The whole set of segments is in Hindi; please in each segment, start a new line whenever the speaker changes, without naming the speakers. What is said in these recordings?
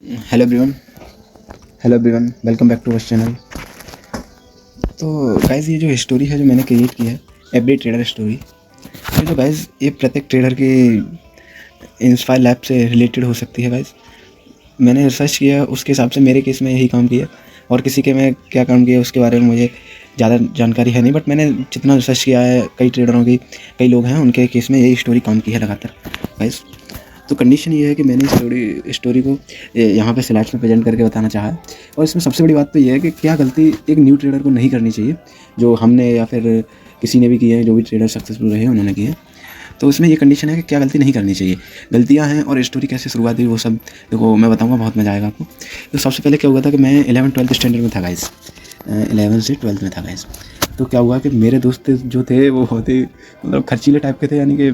Hello everyone. Welcome back to our channel. तो गाइज़ ये जो स्टोरी है जो मैंने क्रिएट की है, एवरी ट्रेडर स्टोरी, तो गाइज़ ये प्रत्येक ट्रेडर की इंस्पायर लैब से रिलेटेड हो सकती है। गाइज़ मैंने रिसर्च किया, उसके हिसाब से मेरे केस में यही काम किया, और किसी के में क्या काम किया उसके बारे में मुझे ज़्यादा जानकारी है नहीं, बट मैंने जितना रिसर्च किया है कई ट्रेडरों की, कई लोग हैं उनके केस में यही स्टोरी काम की है लगातार। गाइज़ तो कंडीशन ये है कि मैंने स्टोरी को यहाँ पे स्लाइड्स में प्रेजेंट करके बताना चाहा है। और इसमें सबसे बड़ी बात तो ये है कि क्या गलती एक न्यू ट्रेडर को नहीं करनी चाहिए, जो हमने या फिर किसी ने भी की है, जो भी ट्रेडर सक्सेसफुल रहे हैं उन्होंने की है। तो इसमें ये कंडीशन है कि क्या गलती नहीं करनी चाहिए, गलतियाँ हैं, और स्टोरी कैसे शुरुआत हुई वो सब देखो मैं बताऊँगा, बहुत मज़ा आएगा आपको। तो सबसे पहले क्या हुआ था कि मैं 11th-12th स्टैंडर्ड में था गाइस, 11 से 12th में था गाइस। तो क्या हुआ कि मेरे दोस्त जो थे वो बहुत ही मतलब खर्चीले टाइप के थे, यानी कि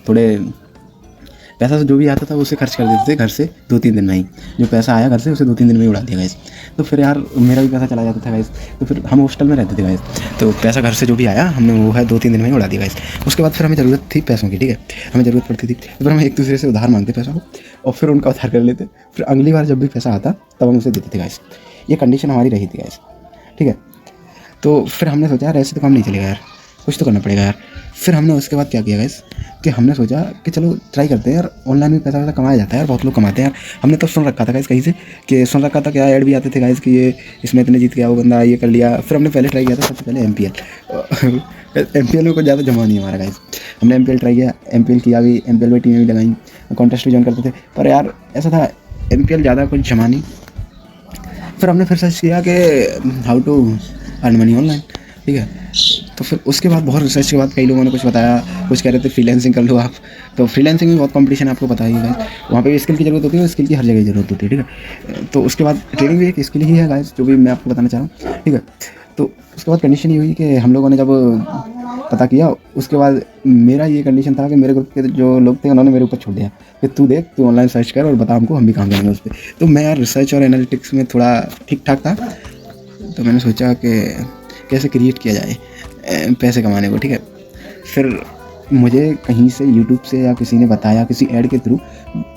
थोड़े पैसा जो भी आता था उसे खर्च कर देते थे घर से 2-3 दिन में ही। जो पैसा आया घर से उसे 2-3 दिन में ही उड़ा दिया गाइस। तो फिर यार मेरा भी पैसा चला जाता था गाइस। तो फिर हम हॉस्टल में रहते थे गाइस, तो पैसा घर से जो भी आया हमने वो है 2-3 दिन में ही उड़ा दिया गाइस। उसके बाद फिर हमें ज़रूरत थी पैसों की, ठीक है, हमें ज़रूरत पड़ती थी, तो फिर हम एक दूसरे से उधार मांगते पैसों को, और फिर उनका उधार कर लेते। फिर अगली बार जब भी पैसा आता तब हम उसे देते थे गाइस। ये कंडीशन हमारी रही थी गाइस, ठीक है। तो फिर हमने सोचा यार ऐसे तो काम नहीं चलेगा यार, कुछ तो करना पड़ेगा यार। फिर हमने उसके बाद क्या किया गाइस कि हमने सोचा कि चलो ट्राई करते हैं यार, ऑनलाइन भी पैसा कमाया जाता है यार, बहुत लोग कमाते हैं यार। हमने तो सुन रखा था गाइस कहीं से, कि सुन रखा था क्या ऐड भी आते थे गाइस कि ये इसमें इतने जीत गया, वो बंदा ये कर लिया। फिर हमने पहले ट्राई किया था सबसे पहले MPL में कुछ ज़्यादा जमा नहीं हमारा गाइस। हमने MPL ट्राई किया, MPL किया भी, MPL में टीमें भी लगाई, कॉन्टेस्ट भी ज्वाइन करते थे, पर यार ऐसा था MPL ज़्यादा कुछ जमा नहीं। फिर हमने फिर सर्च किया कि how to earn money online, ठीक है। तो फिर उसके बाद बहुत रिसर्च के बाद कई लोगों ने कुछ बताया, कुछ कह रहे थे फ्रीलांसिंग कर लो आप। तो फ्रीलांसिंग में बहुत कंपटीशन आपको पता ही है गाइस, वहाँ पे स्किल की ज़रूरत होती है, स्किल की हर जगह ज़रूरत होती है, ठीक है। तो उसके बाद ट्रेडिंग भी एक स्किल ही है गाइस, जो भी मैं आपको बताना चाह रहा हूँ, ठीक है। तो उसके बाद कंडीशन ये हुई कि हम लोगों ने जब पता किया, उसके बाद मेरा ये कंडीशन था कि मेरे ग्रुप के जो लोग थे उन्होंने मेरे ऊपर छोड़ दिया कि तू देख, तू ऑनलाइन सर्च कर और बता हमको, हम भी काम करेंगे उस पर। तो मैं यार रिसर्च और एनालिटिक्स में थोड़ा ठीक ठाक था, तो मैंने सोचा कि कैसे क्रिएट किया जाए पैसे कमाने को, ठीक है। फिर मुझे कहीं से यूट्यूब से या किसी ने बताया, किसी ऐड के थ्रू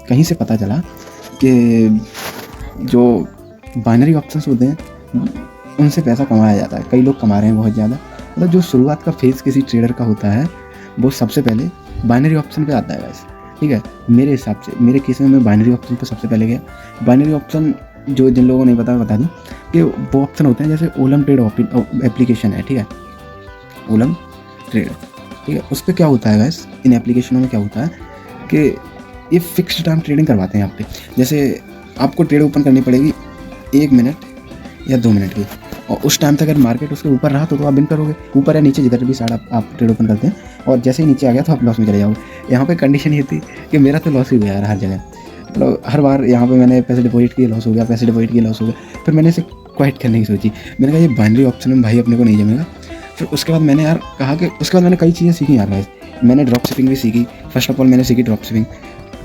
कहीं से पता चला कि जो बाइनरी ऑप्शंस होते हैं उनसे पैसा कमाया जाता है, कई लोग कमा रहे हैं बहुत ज़्यादा। मतलब जो शुरुआत का फेज़ किसी ट्रेडर का होता है वो सबसे पहले बाइनरी ऑप्शन पे आता है गाइस, ठीक है। मेरे हिसाब से, मेरे केस में मैं बाइनरी ऑप्शन पे सबसे पहले गया। बाइनरी ऑप्शन जो जिन लोगों को नहीं पता बता दूँ कि वो ऑप्शन होते हैं, जैसे ओलम ट्रेड एप्लीकेशन है, ठीक है, ओलम ट्रेड, ठीक है। उस पर क्या होता है गाइस, इन एप्लीकेशनों में क्या होता है कि ये फिक्स्ड टाइम ट्रेडिंग करवाते हैं आप पे। जैसे आपको ट्रेड ओपन करनी पड़ेगी 1 मिनट या 2 मिनट की, और उस टाइम तक अगर मार्केट उसके ऊपर रहा तो आप विन करोगे, ऊपर या नीचे जिधर भी साइड आप ट्रेड ओपन करते हैं, और जैसे ही नीचे आ गया तो आप लॉस में चले जाओगे। यहाँ पे कंडीशन ये थी कि मेरा तो लॉस ही हुआ यार हर जगह, मतलब हर बार यहाँ पे मैंने पैसे डिपॉजिट किए लॉस हो गया, पैसे डिपॉजिट किए लॉस हो गया। फिर मैंने इसे क्वाइट करने की सोची, मैंने कहा ये बाइनरी ऑप्शन में भाई अपने को नहीं जमेगा। फिर उसके बाद मैंने यार कहा कि उसके बाद मैंने कई चीज़ें सीखी यार गाइस। मैंने ड्रॉप शिपिंग भी सीखी, फर्स्ट ऑफ ऑल मैंने सीखी ड्रॉप शिपिंग।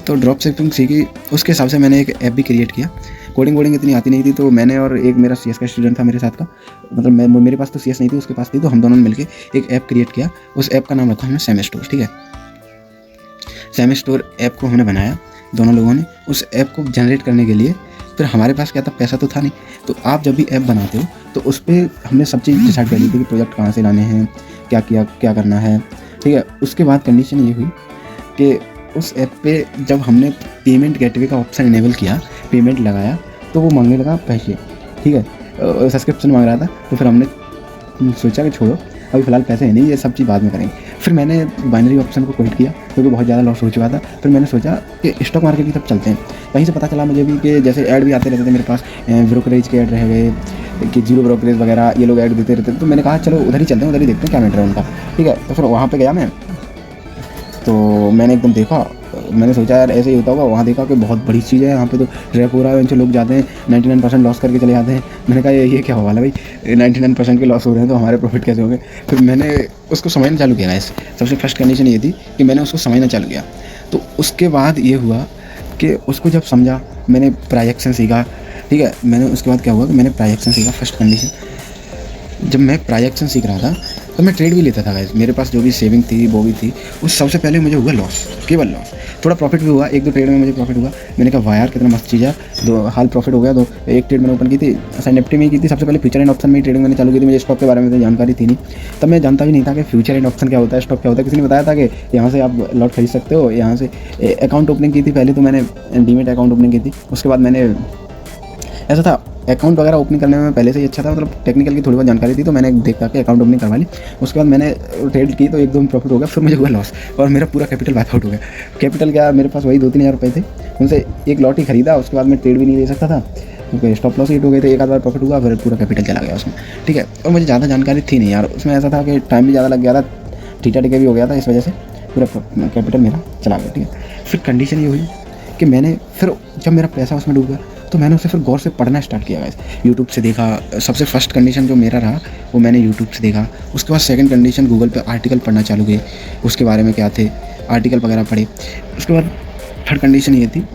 तो ड्रॉप शिपिंग सीखी, उसके हिसाब से मैंने एक ऐप भी क्रिएट किया। कोडिंग वोडिंग इतनी आती नहीं थी, तो मैंने और एक मेरा CS का स्टूडेंट था मेरे साथ का, मतलब मेरे पास तो CS नहीं थी, उसके पास थी, तो हम दोनों ने मिलकर एक ऐप क्रिएट किया। उस ऐप का नाम रखा हमने सैम स्टोर, ठीक है। सैम स्टोर ऐप को हमने बनाया दोनों लोगों ने। उस ऐप को जनरेट करने के लिए फिर हमारे पास क्या था, पैसा तो था नहीं। तो आप जब भी ऐप बनाते हो तो उस पर हमने सब चीज़ डिसाइड कर ली थी कि प्रोजेक्ट कहाँ से लाने हैं, क्या करना है, ठीक है। उसके बाद कंडीशन ये हुई कि उस ऐप पे जब हमने पेमेंट गेटवे का ऑप्शन इनेबल किया, पेमेंट लगाया, तो वो मांगने लगा पैसे, ठीक है, सब्सक्रिप्शन मांग रहा था। तो फिर हमने सोचा कि छोड़ो अभी फ़िलहाल पैसे हैं नहीं, ये सब चीज़ बाद में करेंगे। फिर मैंने बाइनरी ऑप्शन को क्विट किया क्योंकि बहुत ज़्यादा लॉस हो चुका था। फिर मैंने सोचा कि स्टॉक मार्केट की तरफ चलते हैं। कहीं से पता चला मुझे भी कि जैसे ऐड भी आते रहते थे मेरे पास, ब्रोकरेज के ऐड रह गए कि जीरो ब्रोकरेज वगैरह, ये लोग ऐड देते रहते थे। तो मैंने कहा चलो उधर ही चलते हैं, उधर ही देखते हैं क्या मैटर है उनका, ठीक है। तो फिर वहाँ पर गया मैं, तो मैंने एकदम देखा, मैंने सोचा यार ऐसे ही होता होगा। वहाँ देखा कि बहुत बड़ी चीज़ है, यहाँ पे तो ट्रैप हो रहा है, इनसे लोग जाते हैं 99% लॉस करके चले जाते हैं। मैंने कहा ये क्या हुआ भाई, 99% के लॉस हो रहे हैं तो हमारे प्रॉफिट कैसे होंगे। फिर मैंने उसको समझना चालू किया। ऐसे सबसे फर्स्ट कंडीशन ये थी कि मैंने उसको समझना चालू किया। तो उसके बाद ये हुआ कि उसको जब समझा, मैंने प्राइजेक्शन सीखा, ठीक है। मैंने उसके बाद क्या हुआ कि मैंने प्राइजेक्शन सीखा। फर्स्ट कंडीशन, जब मैं प्राइजेक्शन सीख रहा था तो मैं ट्रेड भी लेता था गाइस, मेरे पास जो भी सेविंग थी वो भी थी, उस सबसे पहले मुझे हुआ लॉस, केवल लॉस। थोड़ा प्रॉफिट भी हुआ, 1-2 ट्रेड में मुझे प्रॉफिट हुआ। मैंने कहा वाह यार कितना मस्त चीज़ है, दो हाल प्रॉफिट हो गया। दो एक ट्रेड मैंने ओपन की थी, निफ्टी में ही की थी सबसे पहले, फ्यूचर एंड ऑप्शन में ही ट्रेडिंग मैंने चालू की थी। मुझे स्टॉक के बारे में तो जानकारी थी नहीं, तब मैं जानता भी नहीं था कि फ्यूचर एंड ऑप्शन क्या होता है, स्टॉक क्या होता है। किसी ने बताया था कि यहाँ से आप लॉट खरीद सकते हो, यहाँ से अकाउंट ओपनिंग की थी पहले, तो मैंने डीमेट अकाउंट ओपनिंग की थी। उसके बाद मैंने ऐसा था, अकाउंट वगैरह ओपनिंग करने में पहले से ही अच्छा था, मतलब टेक्निकल की थोड़ी बहुत जानकारी थी, तो मैंने देखा कि अकाउंट ओपनिंग करवा ली। उसके बाद मैंने ट्रेड की तो 1-2 में प्रॉफिट हो गया, फिर मुझे हुआ लॉस और मेरा पूरा कैपिटल वाइप आउट हो गया। कैपिटल क्या, मेरे पास वही 2-3 हज़ार रुपये थे, उनसे एक लॉट ही खरीदा। उसके बाद मैं ट्रेड भी नहीं ले सकता था क्योंकि स्टॉप लॉस हिट हो गए थे, एक आध बार प्रॉफिट हुआ, फिर पूरा कैपिटल चला गया उसमें, ठीक है। और मुझे ज़्यादा जानकारी थी नहीं यार, उसमें ऐसा था कि टाइम भी ज़्यादा लग गया था, ठीठा टिका भी हो गया था, इस वजह से पूरा कैपिटल मेरा चला गया, ठीक है। फिर कंडीशन ये हुई कि मैंने फिर जब मेरा पैसा उसमें डूब गया तो मैंने उसे फिर गौर से पढ़ना स्टार्ट किया गाइस, यूट्यूब से देखा। सबसे फर्स्ट कंडीशन जो मेरा रहा वो मैंने यूट्यूब से देखा। उसके बाद सेकंड कंडीशन गूगल पे आर्टिकल पढ़ना चालू किए, उसके बारे में क्या थे, आर्टिकल वगैरह पढ़े। उसके बाद थर्ड कंडीशन ये थी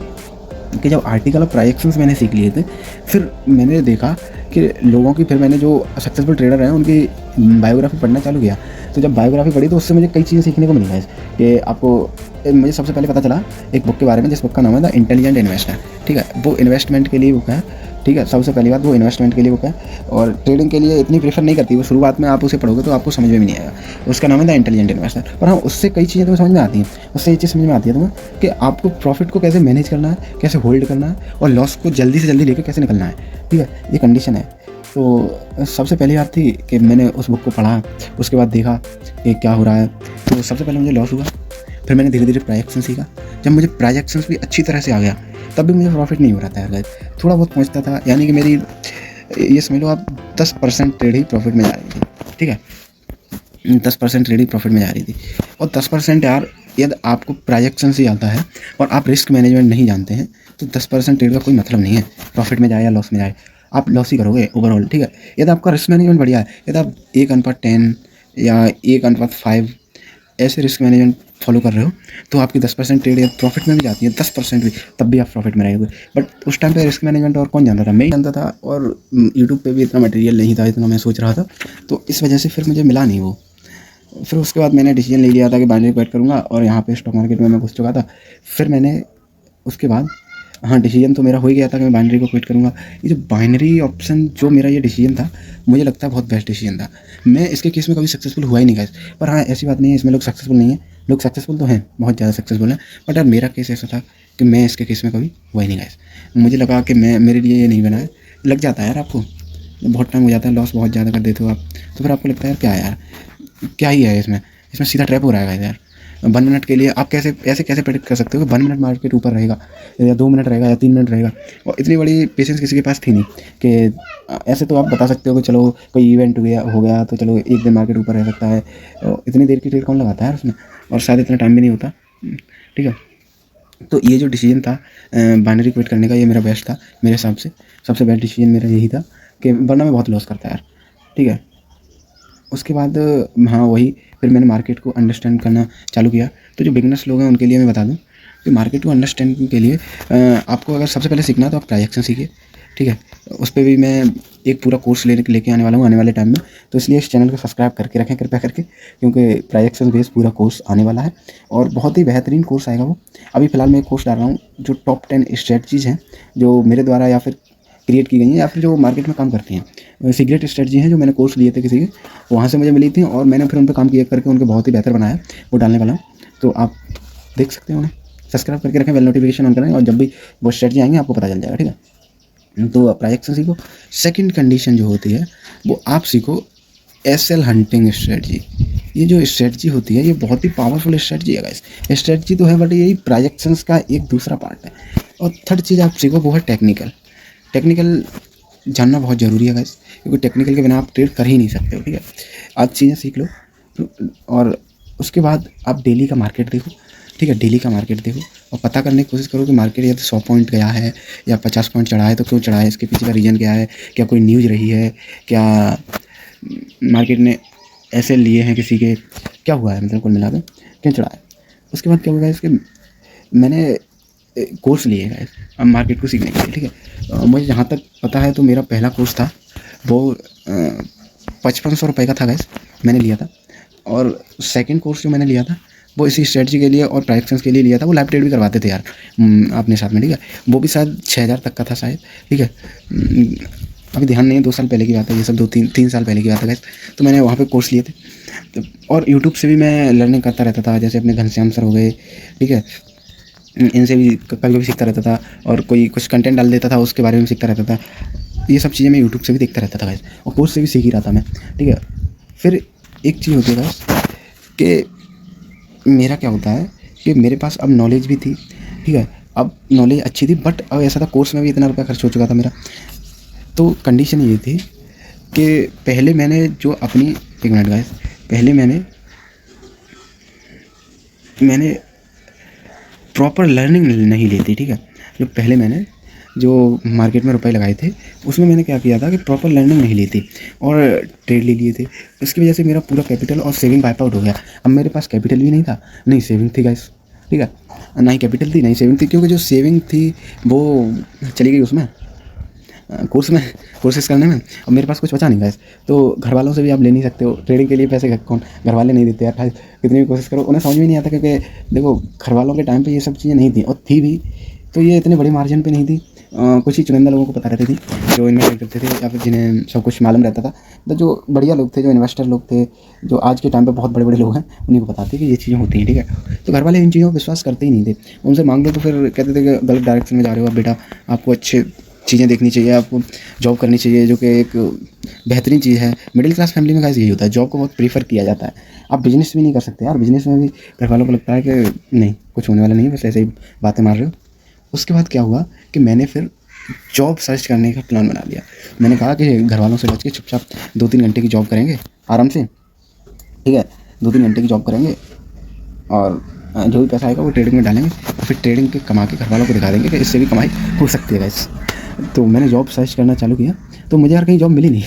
कि जब आर्टिकल और प्राइजेक्शंस मैंने सीख लिए थे, फिर मैंने देखा कि लोगों की, फिर मैंने जो सक्सेसफुल ट्रेडर हैं उनकी बायोग्राफी पढ़ना चालू किया। तो जब बायोग्राफी पढ़ी तो उससे मुझे कई चीज़ें सीखने को मिली है कि आपको, मुझे सबसे पहले पता चला एक बुक के बारे में, जिस बुक का नाम है द इंटेलिजेंट इन्वेस्टर, ठीक है। वो इन्वेस्टमेंट के लिए बुक है, ठीक है। सबसे पहली बात वो इन्वेस्टमेंट के लिए बुक है और ट्रेडिंग के लिए इतनी प्रेफर नहीं करती वो। शुरुआत में आप उसे पढ़ोगे तो आपको समझ में भी नहीं आएगा। उसका नाम है द इंटेलिजेंट इन्वेस्टर। पर हाँ, उससे कई चीज़ें तुम्हें समझ में आती हैं। उससे ये चीज़ समझ में आती है तुम्हें कि आपको प्रॉफिट को कैसे मैनेज करना है, कैसे होल्ड करना है और लॉस को जल्दी से जल्दी लेकर कैसे निकलना है, ठीक है। ये कंडीशन है। तो सबसे पहली बात थी कि मैंने उस बुक को पढ़ा, उसके बाद देखा कि क्या हो रहा है। तो सबसे पहले मुझे लॉस हुआ, फिर मैंने धीरे धीरे प्राइजेक्शन सीखा। जब मुझे प्राइजेक्शंस भी अच्छी तरह से आ गया तब भी मुझे प्रॉफिट नहीं हो रहा था यार, थोड़ा बहुत पहुंचता था। यानी कि मेरी, ये समझ लो आप 10% ट्रेड ही प्रॉफिट में जा रही थी, ठीक है। 10% ट्रेड ही प्रॉफिट में जा रही थी। और 10% यार, यदि आपको प्राइजेक्शन से आता है और आप रिस्क मैनेजमेंट नहीं जानते हैं तो 10% ट्रेड का कोई मतलब नहीं है, प्रॉफिट में जाए या लॉस में जाए, आप लॉस ही करोगे ओवरऑल, ठीक है। यदि आपका रिस्क मैनेजमेंट बढ़िया है, यदि आप 1:10 या 1:5 ऐसे रिस्क मैनेजमेंट फॉलो कर रहे हो तो आपकी 10% ट्रेड या प्रॉफिट में भी जाती है, 10% भी, तब भी आप प्रॉफिट में रहेंगे। बट उस टाइम पे रिस्क मैनेजमेंट और कौन जानता था, मैं ही जानता था। और यूट्यूब पे भी इतना मटेरियल नहीं था, इतना मैं सोच रहा था, तो इस वजह से फिर मुझे मिला नहीं वो। फिर उसके बाद मैंने डिसीजन ले लिया था कि बाइनरी क्विट करूँगा और यहाँ पे स्टॉक मार्केट में मैं घुस चुका था। फिर मैंने उसके बाद, हाँ, डिसीजन तो मेरा हो ही गया था कि मैं बाइनरी को क्विट करूँगा। ये जो बाइनरी ऑप्शन, जो मेरा ये डिसीजन था, मुझे लगता है बहुत बेस्ट डिसीजन था। मैं इसके केस में कभी सक्सेसफुल हुआ ही नहीं गाइस। पर हाँ, ऐसी बात नहीं है इसमें लोग सक्सेसफुल नहीं है, लोग सक्सेसफुल तो हैं, बहुत ज़्यादा सक्सेसफुल हैं। बट यार मेरा केस ऐसा था कि मैं इसके केस में कभी हुआ ही नहीं गाइस। मुझे लगा कि मैं, मेरे लिए ये नहीं बना है। लग जाता है यार आपको, बहुत टाइम हो जाता है, लॉस बहुत ज़्यादा कर देते हो आप, तो फिर आपको लगता है यार क्या है यार, क्या ही है इसमें, इसमें सीधा ट्रैप हो रहा है यार। 1 मिनट के लिए आप कैसे ऐसे कैसे प्रेडिक्ट कर सकते हो कि 1 मिनट मार्केट ऊपर रहेगा या 2 मिनट रहेगा या 3 मिनट रहेगा। और इतनी बड़ी पेशेंस किसी के पास थी नहीं कि ऐसे तो आप बता सकते हो कि चलो कोई इवेंट हो गया तो चलो एक दिन मार्केट ऊपर रह सकता है, और इतनी देर की ट्रेड कौन लगाता है उसमें, और शायद इतना टाइम भी नहीं होता, ठीक है। तो ये जो डिसीजन था बाइनरी क्विट करने का, ये मेरा बेस्ट था मेरे हिसाब से, सबसे बेस्ट डिसीजन मेरा यही था कि वरना मैं बहुत लॉस करता यार, ठीक है। उसके बाद हाँ वही, फिर मैंने मार्केट को अंडरस्टैंड करना चालू किया। तो जो बिगनर्स लोग हैं उनके लिए मैं बता दूं कि मार्केट को अंडरस्टैंड के लिए आपको अगर सबसे पहले सीखना है तो आप प्राइजेक्शन सीखिए, ठीक है। उस पर भी मैं एक पूरा कोर्स लेके आने वाला हूँ आने वाले टाइम में, तो इसलिए इस चैनल को सब्सक्राइब करके रखें कृपया करके, क्योंकि प्राइजेक्शन बेस्ड पूरा कोर्स आने वाला है और बहुत ही बेहतरीन कोर्स आएगा वो। अभी फ़िलहाल मैं एक कोर्स डाल रहा हूँ जो टॉप 10 स्ट्रेटजीज़ हैं जो मेरे द्वारा या फिर क्रिएट की गई हैं या फिर जो मार्केट में काम करती हैं, सीक्रेट स्ट्रेटजी हैं जो मैंने कोर्स लिए थे किसी के, वहाँ से मुझे मिली थी और मैंने फिर उन पर काम किया करके उनको बहुत ही बेहतर बनाया, वो डालने वाला हूँ। तो आप देख सकते हैं, उन्हें सब्सक्राइब करके रखें, बेल नोटिफिकेशन ऑन करें और जब भी वो स्ट्रेटजी आएंगे आपको पता चल जाएगा, ठीक है। तो प्राइजेक्शन सीखो। सेकंड कंडीशन जो होती है वो आप सीखो एसएल हंटिंग स्ट्रेटजी। ये जो स्ट्रेटजी होती है ये बहुत ही पावरफुल स्ट्रेटजी है गाइस। स्ट्रेटजी तो है बट यही प्राइजेक्शंस का एक दूसरा पार्ट है। और थर्ड चीज़ आप सीखो वो है टेक्निकल जानना बहुत ज़रूरी है गाइस, क्योंकि टेक्निकल के बिना आप ट्रेड कर ही नहीं सकते हो, ठीक है। आज चीज़ें सीख लो और उसके बाद आप डेली का मार्केट देखो, ठीक है। डेली का मार्केट देखो और पता करने की कोशिश करो कि मार्केट यदि 100 पॉइंट गया है या 50 पॉइंट चढ़ा है तो क्यों चढ़ा है, इसके पीछे का रीज़न क्या है, क्या कोई न्यूज़ रही है, क्या मार्केट ने ऐसे लिए हैं किसी के, क्या हुआ है, मतलब कुल मिला कर क्यों चढ़ा है। उसके बाद क्या होगा इसके, मैंने कोर्स लिए है मार्केट को सीखने के लिए, ठीक है। मुझे जहाँ तक पता है तो मेरा पहला कोर्स था वो 5500 रुपये का था गैस, मैंने लिया था। और सेकंड कोर्स जो मैंने लिया था वो इसी स्ट्रेटजी के लिए और प्राइवेट के लिए लिया था। वो लाइव ट्रेड भी करवाते थे यार अपने साथ में, ठीक है। वो भी शायद 6,000 तक का था शायद, ठीक है। अभी ध्यान नहीं है, 2 साल पहले की बात है ये सब, 2-3 साल पहले की बात है गाइस। तो मैंने वहाँ पे कोर्स लिए थे। तो और यूट्यूब से भी मैं लर्निंग करता रहता था, जैसे अपने घनश्याम सर हो गए, ठीक है। इनसे भी कभी कभी सीखता रहता था, और कोई कुछ कंटेंट डाल देता था उसके बारे में सीखता रहता था। ये सब चीज़ें मैं यूट्यूब से भी देखता रहता था गाइस, और कोर्स से भी सीख ही रहा था मैं, ठीक है। फिर एक चीज़ होती है गाइस कि मेरा क्या होता है कि मेरे पास अब नॉलेज भी थी, ठीक है। अब नॉलेज अच्छी थी, बट अब ऐसा था कोर्स में भी इतना रुपया खर्च हो चुका था मेरा। तो कंडीशन ये थी कि पहले मैंने जो अपनी, एक मिनट गाइस, पहले मैंने प्रॉपर लर्निंग नहीं ली थी, ठीक है। जो पहले मैंने जो मार्केट में रुपए लगाए थे उसमें मैंने क्या किया था कि प्रॉपर लर्निंग नहीं ली थी और ट्रेड ले लिए थे। इसकी वजह से मेरा पूरा कैपिटल और सेविंग वाइप आउट हो गया। अब मेरे पास कैपिटल भी नहीं था, नहीं सेविंग थी गाइस, ठीक है। ना ही कैपिटल थी, नहीं सेविंग थी, क्योंकि जो सेविंग थी वो चली गई उसमें कोर्स में, कोर्सेज करने में। अब मेरे पास कुछ बचा नहीं गाइस। तो घर वालों से भी आप ले नहीं सकते हो ट्रेडिंग के लिए पैसे, कौन घर वाले नहीं देते यार, भाई कितनी भी कोशिश करो उन्हें समझ में नहीं आता, क्योंकि देखो घर वालों के टाइम पे ये सब चीज़ें नहीं थी, और थी भी तो ये इतने बड़े मार्जिन पे नहीं थी। कुछ ही चुनिंदा लोगों को पता रहती थी जो इन्वेस्ट करते थे, या फिर जिन्हें सब कुछ मालूम रहता था। तो जो बढ़िया लोग थे, जो इन्वेस्टर लोग थे, जो आज के टाइम पे बहुत बड़े बड़े लोग हैं, उन्हीं को पता थी कि ये चीज़ें होती हैं, ठीक है। तो घर वाले इन चीज़ों पर विश्वास करते ही नहीं थे। उनसे मांग लो तो फिर कहते थे कि गलत डायरेक्शन में जा रहे हो आप बेटा, आपको अच्छे चीज़ें देखनी चाहिए, आपको जॉब करनी चाहिए, जो कि एक बेहतरीन चीज़ है। मिडिल क्लास फैमिली में गाइस यही होता है, जॉब को बहुत प्रीफर किया जाता है। आप बिजनेस भी नहीं कर सकते यार, बिजनेस में भी घर वालों को लगता है कि नहीं कुछ होने वाला नहीं है, बस ऐसे ही बातें मार रहे हो। उसके बाद क्या हुआ कि मैंने फिर जॉब सर्च करने का प्लान बना लिया। मैंने कहा कि घर वालों से बच के चुपचाप 2-3 घंटे की जॉब करेंगे आराम से, ठीक है। 2-3 घंटे की जॉब करेंगे और जो भी पैसा आएगा वो ट्रेडिंग में डालेंगे, और फिर ट्रेडिंग के कमा के घर वालों को दिखा देंगे कि इससे भी कमाई हो सकती है गाइस। तो मैंने जॉब सर्च करना चालू किया, तो मुझे यार कहीं जॉब मिली नहीं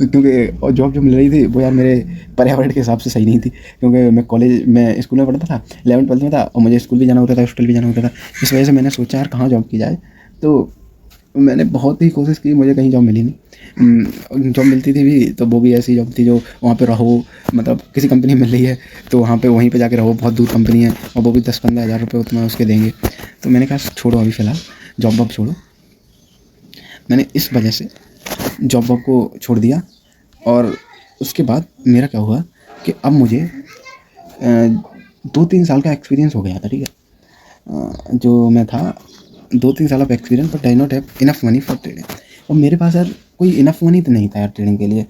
क्योंकि और जॉब जो मिल रही थी वो यार मेरे पर्यावरण के हिसाब से सही नहीं थी, क्योंकि मैं कॉलेज में स्कूल में पढ़ता था, 11th-12th में था, और मुझे स्कूल भी जाना होता था, हॉस्टल भी जाना होता था। इस वजह से मैंने सोचा यार कहाँ जॉब की जाए। तो मैंने बहुत ही कोशिश की, मुझे कहीं जॉब मिली नहीं। जॉब मिलती थी भी तो वो भी ऐसी जॉब थी जो वहाँ पे रहो, मतलब किसी कंपनी में मिल रही है तो वहाँ पे वहीं पे जाके रहो, बहुत दूर कंपनी है, और वो भी 10-15 हज़ार रुपये उतना उसके देंगे। तो मैंने कहा छोड़ो अभी फ़िलहाल जॉब वॉब छोड़ो। मैंने इस वजह से जॉब वॉब को छोड़ दिया। और उसके बाद मेरा क्या हुआ कि अब मुझे 2-3 साल का एक्सपीरियंस हो गया था, ठीक है। जो मैं था 2-3 साल of experience, but I not have enough money for trading. और मेरे पास यार कोई इनफ मनी तो नहीं था यार ट्रेडिंग के लिए,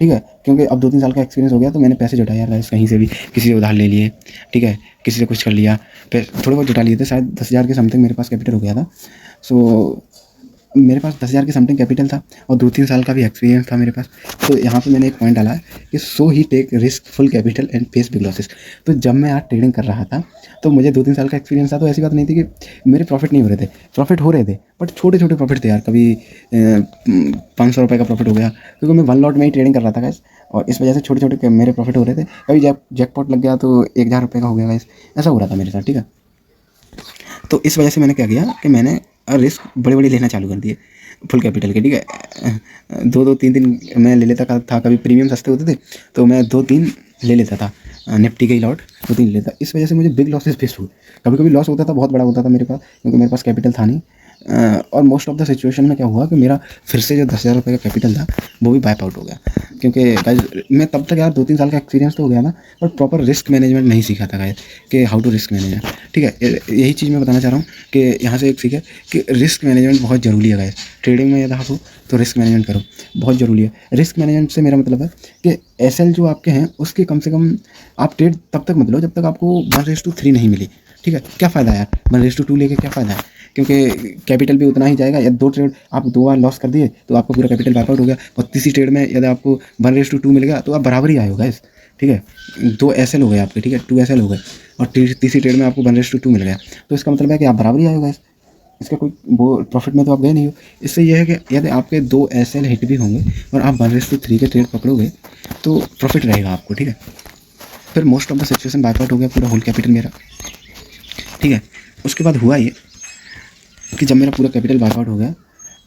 ठीक है। क्योंकि अब 2-3 साल का एक्सपीरियंस हो गया, तो मैंने पैसे जुटाए यार कहीं से भी, किसी से उधार ले लिए, ठीक है, किसी से कुछ कर लिया, थोड़े बहुत जुटा लिए थे, शायद 10,000 के समथिंग मेरे पास कैपिटल हो गया था। सो मेरे पास 10,000 के समथिंग कैपिटल था, और 2-3 साल का भी एक्सपीरियंस था मेरे पास। तो यहाँ पे मैंने एक पॉइंट डाला है कि so he take risk full capital and face big losses. तो जब मैं आज ट्रेडिंग कर रहा था तो मुझे 2-3 साल का एक्सपीरियंस था, तो ऐसी बात नहीं थी कि मेरे प्रॉफिट नहीं हो रहे थे, प्रॉफिट हो रहे थे, बट छोटे छोटे प्रॉफिट थे यार। कभी 500 रुपये का प्रॉफिट हो गया, क्योंकि मैं 1 लॉट में ही ट्रेडिंग कर रहा था गाइस, और इस वजह से छोटे छोटे मेरे प्रॉफिट हो रहे थे। कभी जैकपॉट लग गया तो 1,000 रुपये का हो गया गाइस, ऐसा हो रहा था मेरे साथ, ठीक है। तो इस वजह से मैंने क्या किया कि मैंने रिस्क बड़े बड़े लेना चालू कर दिए फुल कैपिटल के, ठीक है। 2-2 3-3 मैं ले लेता था, कभी प्रीमियम सस्ते होते थे तो मैं 2-3 ले लेता था, निफ्टी के ही लॉट 2-3 ले लेता। इस वजह से मुझे बिग लॉसेस फेस हुए। कभी कभी लॉस होता था, बहुत बड़ा होता था मेरे पास, क्योंकि मेरे पास कैपिटल था नहीं। और मोस्ट ऑफ द सिचुएशन में क्या हुआ कि मेरा फिर से जो 10,000 रुपये का कैपिटल था वो भी वाइप आउट हो गया, क्योंकि गाइस मैं तब तक यार 2-3 साल का एक्सपीरियंस तो हो गया ना, बट प्रॉपर रिस्क मैनेजमेंट नहीं सीखा था गाइस, कि हाउ टू रिस्क मैनेज, ठीक है। यही चीज़ मैं बताना चाह रहा हूँ कि यहाँ से एक सीख है कि रिस्क मैनेजमेंट बहुत ज़रूरी है गाइस। ट्रेडिंग में यदि आप हो तो रिस्क मैनेजमेंट करो, बहुत ज़रूरी है। रिस्क मैनेजमेंट से मेरा मतलब है कि एसएल जो आपके हैं उसके कम से कम आप ट्रेड तब तक मत लो जब तक आपको 1:3 नहीं मिली, ठीक है। क्या फ़ायदा है यार 1:2 लेके, क्या फ़ायदा है, क्योंकि कैपिटल भी उतना ही जाएगा। या 2 ट्रेड आप 2 बार लॉस कर दिए तो आपका पूरा कैपिटल वाइप आउट हो गया, और तीसरी ट्रेड में यदि आपको 1:2 मिल गया तो आप बराबर ही आए हो गाइस, ठीक है। 2 एसएल हो गए आपके, ठीक है, 2 एसएल हो गए, और तीसरी ट्रेड में आपको 1:2 मिल गया, तो इसका मतलब है कि आप बराबर ही आए हो गाइस। इसका कोई वो प्रॉफिट में तो आप गए नहीं हो। इससे यह है कि यदि आपके 2 एसएल हिट भी होंगे और आप 1:3 के ट्रेड पकड़ोगे तो प्रॉफिट रहेगा आपको, ठीक है। फिर most of the situation wipe out हो गया पूरा होल कैपिटल मेरा, ठीक है। उसके बाद हुआ ये कि जब मेरा पूरा कैपिटल वाइप आउट हो गया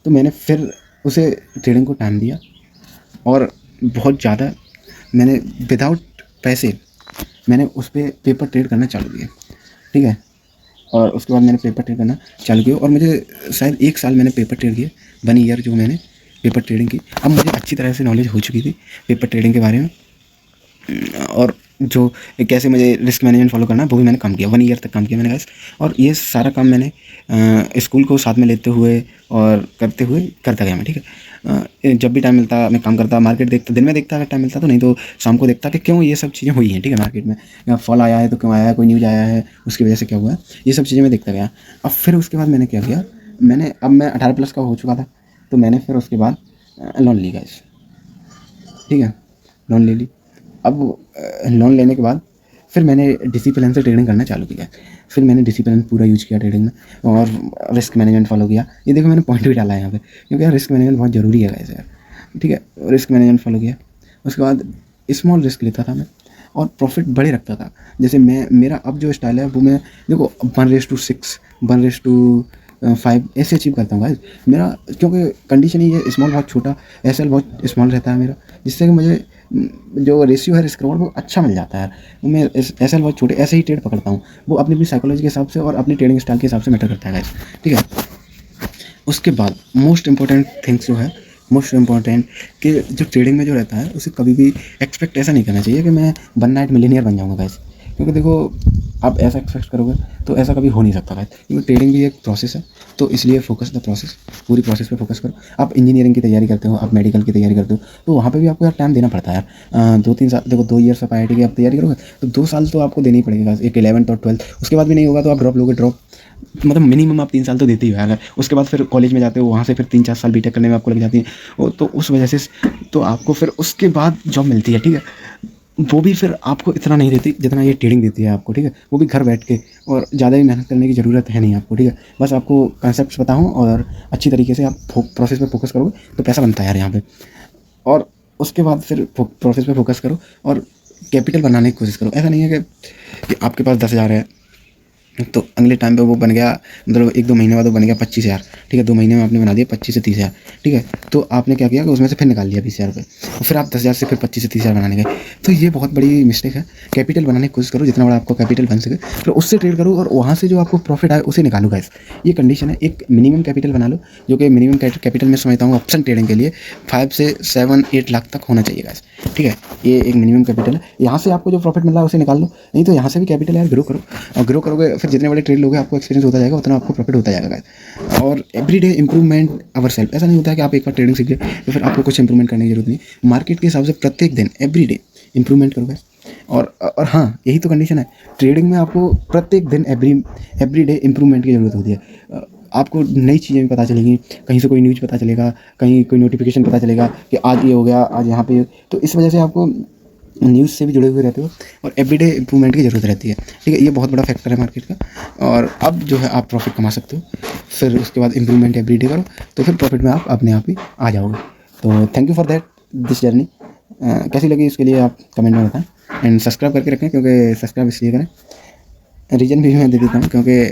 तो मैंने फिर उसे ट्रेडिंग को टाइम दिया, और बहुत ज़्यादा मैंने विदाउट पैसे मैंने उस पर पेपर ट्रेड करना चालू किया, ठीक है। और उसके बाद मैंने पेपर ट्रेड करना चालू किया और मुझे शायद 1 साल मैंने पेपर ट्रेड किया, 1 ईयर जो मैंने पेपर ट्रेडिंग की। अब मुझे अच्छी तरह से नॉलेज हो चुकी थी पेपर ट्रेडिंग के बारे में, और जो कैसे मुझे रिस्क मैनेजमेंट फॉलो करना है वो भी मैंने काम किया। 1 ईयर तक काम किया मैंने गाइस। और ये सारा काम मैंने स्कूल को साथ में लेते हुए और करते हुए करता गया मैं, ठीक है। जब भी टाइम मिलता मैं काम करता, मार्केट देखता, दिन में देखता अगर टाइम मिलता तो, नहीं तो शाम को देखता कि क्यों ये सब चीज़ें हुई हैं, ठीक है। मार्केट में या फॉल आया है तो क्यों आया है, कोई न्यूज़ आया है उसकी वजह से क्या हुआ है, ये सब चीज़ें मैं देखता गया। अब फिर उसके बाद मैंने क्या किया, अब मैं 18+ का हो चुका था, तो मैंने फिर उसके बाद लोन ली गाइस, ठीक है। लोन ले ली। अब लोन लेने के बाद फिर मैंने डिसिप्लिन से ट्रेडिंग करना चालू किया। फिर मैंने डिसिप्लिन पूरा यूज किया ट्रेडिंग में और रिस्क मैनेजमेंट फॉलो किया। ये देखो मैंने पॉइंट भी डाला है यहाँ पे, क्योंकि यार रिस्क मैनेजमेंट बहुत ज़रूरी है गाइस यार, ठीक है। रिस्क मैनेजमेंट फॉलो किया। उसके बाद स्मॉल रिस्क लेता था मैं और प्रॉफिट बड़े रखता था। जैसे मेरा अब जो स्टाइल है वो मैं देखो 1:6, 1:5 ऐसे अचीव करता हूँ गाइस मेरा, क्योंकि कंडीशन ही है स्मॉल बहुत छोटा, एसएल बहुत स्मॉल रहता है मेरा, जिससे कि मुझे जो रेशियो है रिस्क रिवॉर्ड वो अच्छा मिल जाता है। मैं एसएल बहुत छोटे ऐसे ही ट्रेड पकड़ता हूँ, वो अपनी अपनी साइकोलॉजी के हिसाब से और अपनी ट्रेडिंग स्टाइल के हिसाब से मैटर करता है गाइस, ठीक है। उसके बाद मोस्ट इंपॉर्टेंट थिंग्स जो है, मोस्ट इम्पॉर्टेंट कि जो ट्रेडिंग में जो रहता है उसे कभी भी एक्सपेक्ट ऐसा नहीं करना चाहिए कि मैं वन नाइट मिलियनियर बन जाऊँगा गाइस, क्योंकि देखो आप ऐसा एक्सपेक्ट करोगे तो ऐसा कभी हो नहीं सकता गाइस, क्योंकि ट्रेडिंग भी एक प्रोसेस है। तो इसलिए फोकस द प्रोसेस, पूरी प्रोसेस पे फोकस करो। आप इंजीनियरिंग की तैयारी करते हो, आप मेडिकल की तैयारी करते हो, तो वहाँ पे भी आपको यार टाइम देना पड़ता है यार। 2-3 साल देखो, 2 ईयर्स ऑफ IIT की आप तैयारी करोगे तो 2 साल तो आपको देनी पड़ेगा, एक 11th और 12th। उसके बाद भी नहीं होगा तो आप ड्रॉप लोगे, ड्रॉप मतलब मिनिमम आप 3 साल तो देते ही हो अगर। उसके बाद फिर कॉलेज में जाते हो, वहाँ से फिर 3-4 साल बीटेक करने में आपको लग जाती है, तो उस वजह से तो आपको फिर उसके बाद जॉब मिलती है, ठीक है। वो भी फिर आपको इतना नहीं देती जितना ये ट्रेडिंग देती है आपको, ठीक है। वो भी घर बैठ के, और ज़्यादा भी मेहनत करने की ज़रूरत है नहीं आपको, ठीक है। बस आपको कॉन्सेप्ट्स बताऊँ और अच्छी तरीके से आप प्रोसेस पे फोकस करोगे तो पैसा बनता है यार यहाँ पे। और उसके बाद फिर प्रोसेस पे फोकस करो और कैपिटल बनाने की कोशिश करो। ऐसा नहीं है कि आपके पास 10,000 है तो अगले टाइम पे वो बन गया, मतलब 1-2 महीने बाद वो बन गया 25,000, ठीक है। 2 महीने में आपने बना दिया 25 से 30,000, ठीक है। तो आपने क्या किया कि उसमें से फिर निकाल लिया 20,000 रुपये, और फिर आप 10,000 से फिर 25 से 30,000 बनाने गए। तो ये बहुत बड़ी मिस्टेक है। कैपिटल बनाने की कोशिश करो, जितना बड़ा आपको कैपिटल बन सके फिर उससे ट्रेड करो और वहाँ से जो आपको प्रॉफिट आए उसे निकालो गाइस। ये कंडीशन है। एक मिनिमम कैपिटल बना लो, जो कि मिनिमम कैपिटल मैं समझता हूँ ऑप्शन ट्रेडिंग के लिए 5 से 7-8 लाख तक होना चाहिए गाइस, ठीक है। ये एक मिनिमम कैपिटल है। यहाँ से आपको जो प्रॉफिट मिल रहा है उसे निकाल लो, नहीं तो यहाँ से भी कैपिटल यार ग्रो करो, और ग्रो करोगे फिर जितने बड़े ट्रेड लोगे आपको एक्सपीरियंस होता जाएगा, उतना आपको प्रॉफिट होता जाएगा गाइस। और एवरीडे इंप्रूवमेंट अवर सेल्फ। ऐसा नहीं होता है कि आप एक बार ट्रेडिंग सीख गए तो फिर आपको कुछ इंप्रूवमेंट करने की जरूरत नहीं। मार्केट के हिसाब से प्रत्येक दिन एवरीडे इंप्रूवमेंट करो गाइस। और हाँ, यही तो कंडीशन है ट्रेडिंग में, आपको प्रत्येक दिन एवरीडे इंप्रूवमेंट की ज़रूरत होती है। आपको नई चीज़ें भी पता चलेंगी, कहीं से कोई न्यूज़ पता चलेगा, कहीं कोई नोटिफिकेशन पता चलेगा कि आज ये हो गया, आज यहाँ पे, तो इस वजह से आपको न्यूज़ से भी जुड़े हुए रहते हो और एवरीडे इंप्रूवमेंट की ज़रूरत रहती है, ठीक है। ये बहुत बड़ा फैक्टर है मार्केट का। और अब जो है आप प्रॉफिट कमा सकते हो, फिर उसके बाद इंप्रूवमेंट एवरीडे करो तो फिर प्रॉफिट में आप अपने आप ही आ जाओगे। तो thank you for that this journey. कैसी लगी इसके लिए आप कमेंट में बताएं, एंड सब्सक्राइब करके रखें, क्योंकि सब्सक्राइब इसलिए करें, रीज़न भी मैं दे देता हूँ, क्योंकि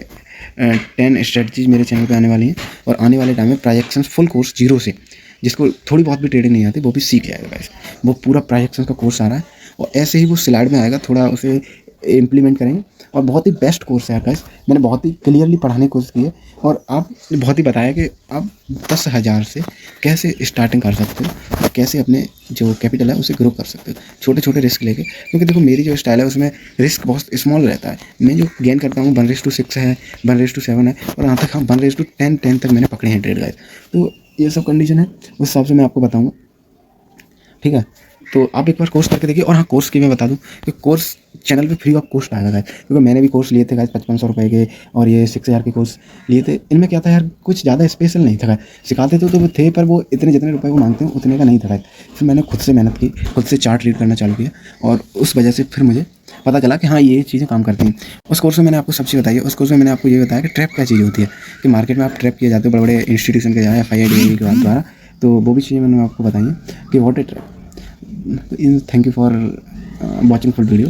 10 स्ट्रेटजीज मेरे चैनल पे आने वाली हैं और आने वाले टाइम में प्राइजेक्शंस फुल कोर्स जीरो से, जिसको थोड़ी बहुत भी ट्रेडिंग नहीं आती वो भी सीख जाएगा गाइस। वो पूरा प्राइजेक्शंस का कोर्स आ रहा है और ऐसे ही वो स्लाइड में आएगा, थोड़ा उसे इम्प्लीमेंट करेंगे और बहुत ही बेस्ट कोर्स है गाइस। मैंने बहुत ही क्लियरली पढ़ाने की कोशिश की है और आप बहुत ही बताया कि आप 10,000 से कैसे स्टार्टिंग कर सकते हो और कैसे अपने जो कैपिटल है उसे ग्रो कर सकते हो छोटे छोटे रिस्क लेके। क्योंकि देखो मेरी जो स्टाइल है उसमें रिस्क बहुत स्मॉल रहता है। मैं जो गेन करता हूँ 1:6 है, 1:7 है, और यहाँ तक हम 1:10 तक मैंने पकड़े हैं ट्रेड गाइस। तो ये सब कंडीशन है, उस हिसाब से मैं आपको बताऊँगा, ठीक है। तो आप एक बार कोर्स करके देखिए। और हाँ, कोर्स की मैं बता दूं कि कोर्स चैनल पे फ्री ऑफ कॉस्ट आएगा गाइस, क्योंकि मैंने भी कोर्स लिए थे गाइस 5500 रुपये के, और ये 6,000 के कोर्स लिए थे। इनमें क्या था यार, कुछ ज़्यादा स्पेशल नहीं था गाइस। सिखाते तो वो थे, पर वो इतने जितने रुपए को मांगते हैं उतने का नहीं था गाइस। फिर मैंने खुद से मेहनत की, खुद से चार्ट रीड करना चालू किया, और उस वजह से फिर मुझे पता चला कि हाँ ये चीज़ें काम करती हैं। उस कोर्स में मैंने आपको सब चीज़ बताई है। उस कोर्स में मैंने आपको ये बताया कि ट्रैप क्या चीज़ होती है, कि मार्केट में आप ट्रैप किए जाते हो बड़े बड़े इंस्टीट्यूशन के जाए FIIT के द्वारा, तो वो भी चीज़ें मैंने आपको बताई हैं कि what A trap. Thank you for watching full video.